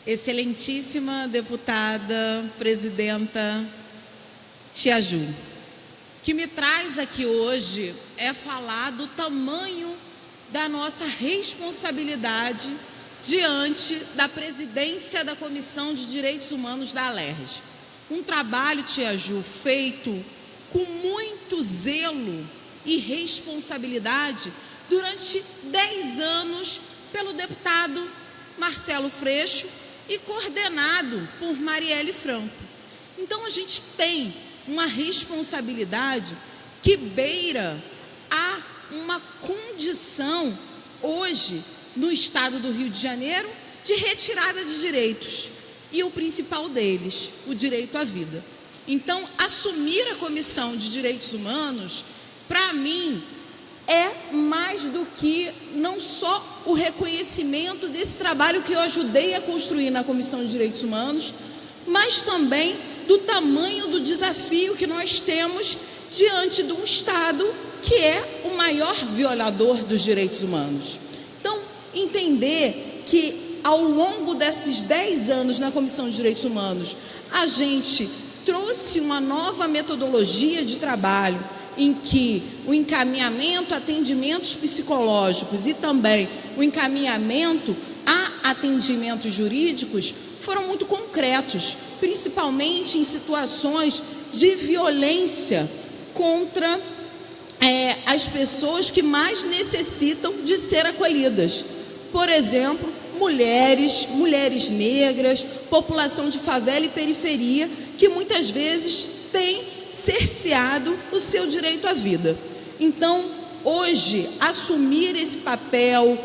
Excelentíssima deputada, presidenta Tia Ju, o que me traz aqui hoje é falar do tamanho da nossa responsabilidade diante da presidência da Comissão de Direitos Humanos da Alerj. Um trabalho, Tia Ju, feito com muito zelo e responsabilidade durante 10 anos pelo deputado Marcelo Freixo e coordenado por Marielle Franco. Então a gente tem uma responsabilidade que beira a uma condição hoje no estado do Rio de Janeiro de retirada de direitos, e o principal deles, o direito à vida. Então, assumir a Comissão de Direitos Humanos, para mim, é mais do que não só o reconhecimento desse trabalho que eu ajudei a construir na Comissão de Direitos Humanos, mas também do tamanho do desafio que nós temos diante de um Estado que é o maior violador dos direitos humanos. Então, entender que ao longo desses 10 anos na Comissão de Direitos Humanos, a gente trouxe uma nova metodologia de trabalho em que o encaminhamento a atendimentos psicológicos e também o encaminhamento a atendimentos jurídicos foram muito concretos, principalmente em situações de violência contra as pessoas que mais necessitam de ser acolhidas. Por exemplo, mulheres negras, população de favela e periferia, que muitas vezes tem cerceado o seu direito à vida. Então, hoje, assumir esse papel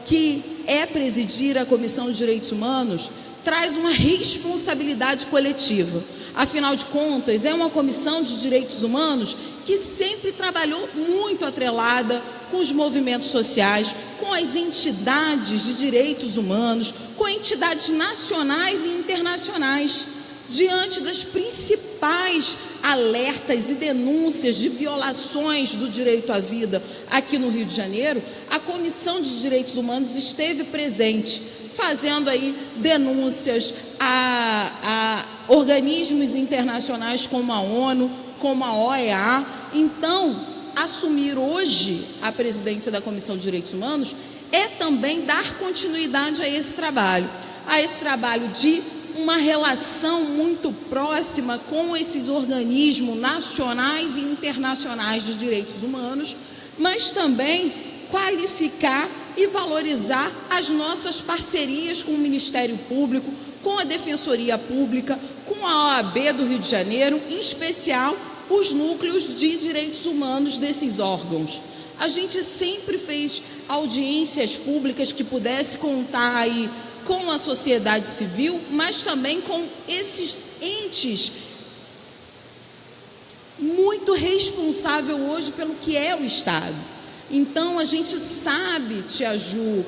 que é presidir a Comissão de Direitos Humanos traz uma responsabilidade coletiva. Afinal de contas, é uma Comissão de Direitos Humanos que sempre trabalhou muito atrelada com os movimentos sociais, com as entidades de direitos humanos, com entidades nacionais e internacionais. Diante das principais alertas e denúncias de violações do direito à vida aqui no Rio de Janeiro, a Comissão de Direitos Humanos esteve presente, fazendo aí denúncias a organismos internacionais como a ONU, como a OEA. Então, assumir hoje a presidência da Comissão de Direitos Humanos é também dar continuidade a esse trabalho de uma relação muito próxima com esses organismos nacionais e internacionais de direitos humanos, mas também qualificar e valorizar as nossas parcerias com o Ministério Público, com a Defensoria Pública, com a OAB do Rio de Janeiro, em especial os núcleos de direitos humanos desses órgãos. A gente sempre fez audiências públicas que pudesse contar aí com a sociedade civil, mas também com esses entes muito responsáveis hoje pelo que é o Estado. Então, a gente sabe, Tia Ju,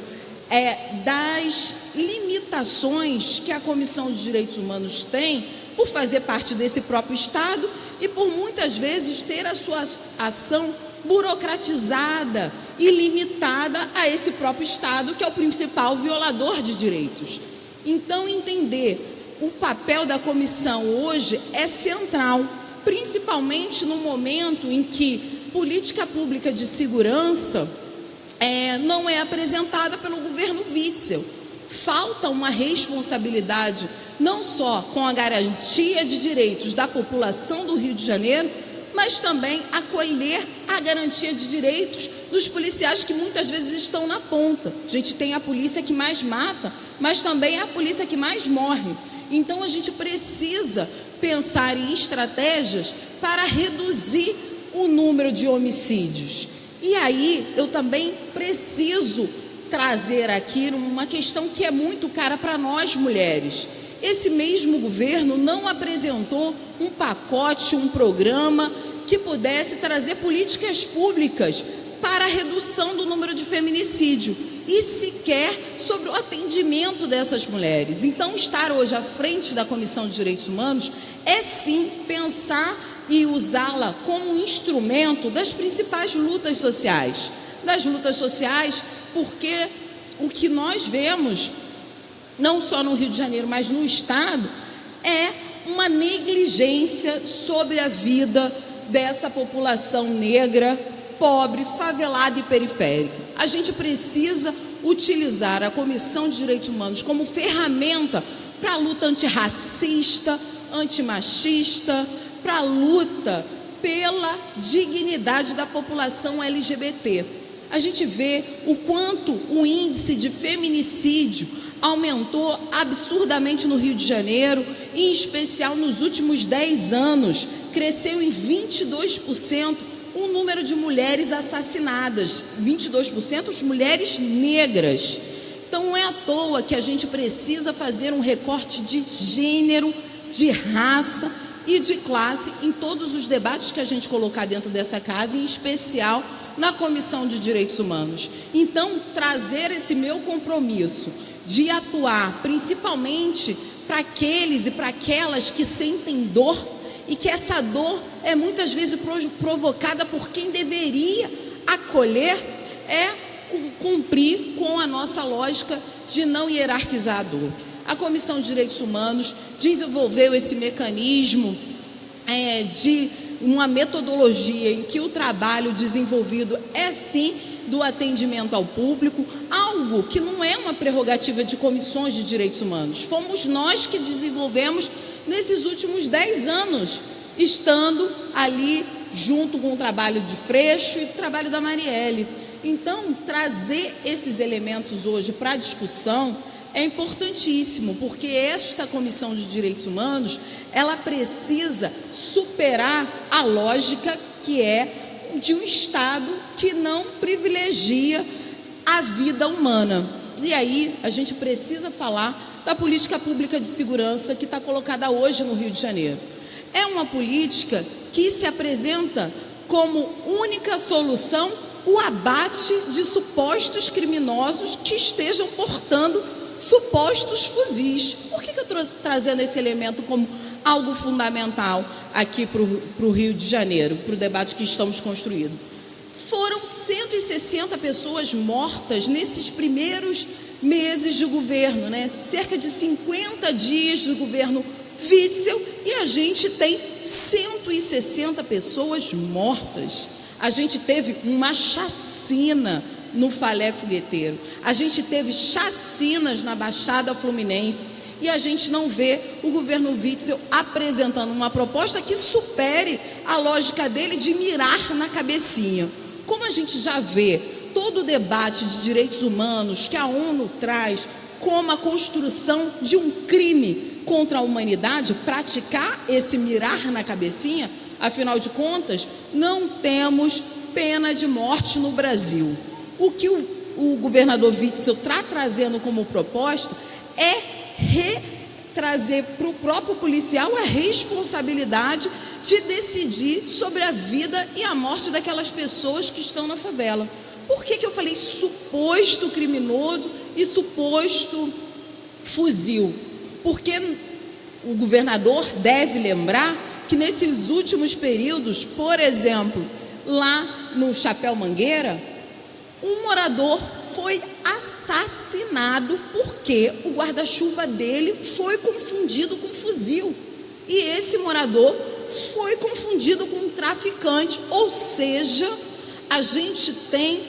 das limitações que a Comissão de Direitos Humanos tem por fazer parte desse próprio Estado e por muitas vezes ter a sua ação burocratizada e limitada a esse próprio Estado, que é o principal violador de direitos. Então, entender o papel da comissão hoje é central, principalmente no momento em que política pública de segurança não é apresentada pelo governo Witzel. Falta uma responsabilidade não só com a garantia de direitos da população do Rio de Janeiro, mas também acolher a garantia de direitos dos policiais que muitas vezes estão na ponta. A gente tem a polícia que mais mata, mas também é a polícia que mais morre. Então a gente precisa pensar em estratégias para reduzir o número de homicídios. E aí eu também preciso trazer aqui uma questão que é muito cara para nós mulheres. Esse mesmo governo não apresentou um pacote, um programa que pudesse trazer políticas públicas para a redução do número de feminicídio e sequer sobre o atendimento dessas mulheres. Então, estar hoje à frente da Comissão de Direitos Humanos é sim pensar e usá-la como um instrumento das principais lutas sociais. Das lutas sociais, porque o que nós vemos não só no Rio de Janeiro, mas no Estado, é uma negligência sobre a vida dessa população negra, pobre, favelada e periférica. A gente precisa utilizar a Comissão de Direitos Humanos como ferramenta para a luta antirracista, antimachista, para a luta pela dignidade da população LGBT. A gente vê o quanto o índice de feminicídio aumentou absurdamente no Rio de Janeiro, em especial nos últimos 10 anos, cresceu em 22% o número de mulheres assassinadas, 22% de mulheres negras. Então não é à toa que a gente precisa fazer um recorte de gênero, de raça e de classe em todos os debates que a gente colocar dentro dessa casa, em especial na Comissão de Direitos Humanos. Então, trazer esse meu compromisso de atuar principalmente para aqueles e para aquelas que sentem dor, e que essa dor é muitas vezes provocada por quem deveria acolher, é cumprir com a nossa lógica de não hierarquizar a dor. A Comissão de Direitos Humanos desenvolveu esse mecanismo de uma metodologia em que o trabalho desenvolvido é sim do atendimento ao público, algo que não é uma prerrogativa de comissões de direitos humanos. Fomos nós que desenvolvemos nesses últimos 10 anos, estando ali junto com o trabalho de Freixo e o trabalho da Marielle. Então, trazer esses elementos hoje para a discussão é importantíssimo, porque esta Comissão de Direitos Humanos, ela precisa superar a lógica que é de um Estado que não privilegia a vida humana. E aí a gente precisa falar da política pública de segurança que está colocada hoje no Rio de Janeiro. É uma política que se apresenta como única solução o abate de supostos criminosos que estejam portando supostos fuzis. Por que eu estou trazendo esse elemento como algo fundamental aqui para o Rio de Janeiro, para o debate que estamos construindo? Foram 160 pessoas mortas nesses primeiros meses de governo, né? Cerca de 50 dias do governo Witzel, e a gente tem 160 pessoas mortas. A gente teve uma chacina no Falé Fogueteiro, a gente teve chacinas na Baixada Fluminense, e a gente não vê o governo Witzel apresentando uma proposta que supere a lógica dele de mirar na cabecinha. Como a gente já vê todo o debate de direitos humanos que a ONU traz como a construção de um crime contra a humanidade, praticar esse mirar na cabecinha, afinal de contas, não temos pena de morte no Brasil. O que o governador Witzel está trazendo como proposta é trazer para o próprio policial a responsabilidade de decidir sobre a vida e a morte daquelas pessoas que estão na favela. Por que eu falei suposto criminoso e suposto fuzil? Porque o governador deve lembrar que nesses últimos períodos, por exemplo, lá no Chapéu Mangueira, um morador foi assassinado porque o guarda-chuva dele foi confundido com fuzil. E esse morador foi confundido com um traficante. Ou seja, a gente tem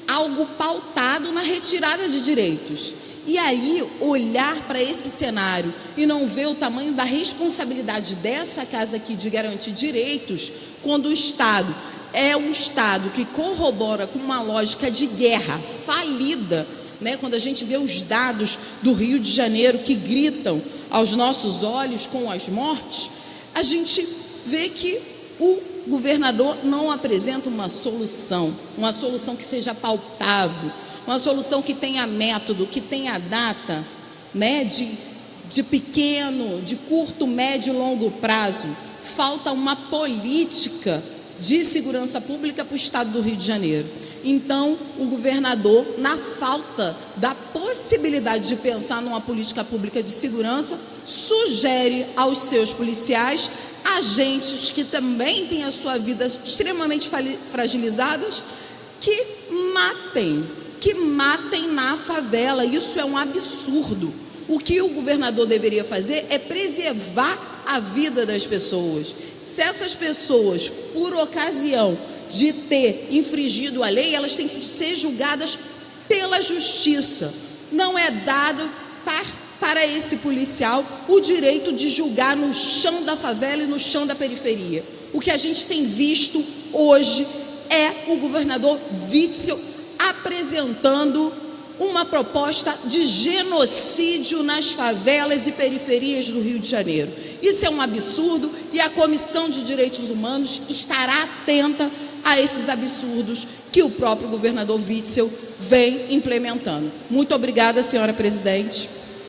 algo pautado na retirada de direitos. E aí, olhar para esse cenário e não ver o tamanho da responsabilidade dessa casa aqui de garantir direitos, quando o Estado é um Estado que corrobora com uma lógica de guerra falida, né? Quando a gente vê os dados do Rio de Janeiro que gritam aos nossos olhos com as mortes, a gente vê que o governador não apresenta uma solução que seja pautável, uma solução que tenha método, que tenha data, né? De pequeno, de curto, médio e longo prazo. Falta uma política de segurança pública para o Estado do Rio de Janeiro. Então, o governador, na falta da possibilidade de pensar numa política pública de segurança, sugere aos seus policiais, agentes que também têm a sua vida extremamente fragilizadas, que matem, que matem na favela. Isso é um absurdo. O que o governador deveria fazer é preservar a vida das pessoas. Se essas pessoas, por ocasião de ter infringido a lei, elas têm que ser julgadas pela justiça. Não é dado para esse policial o direito de julgar no chão da favela e no chão da periferia. O que a gente tem visto hoje é o governador Witzel apresentando uma proposta de genocídio nas favelas e periferias do Rio de Janeiro. Isso é um absurdo e a Comissão de Direitos Humanos estará atenta a esses absurdos que o próprio governador Witzel vem implementando. Muito obrigada, senhora presidente.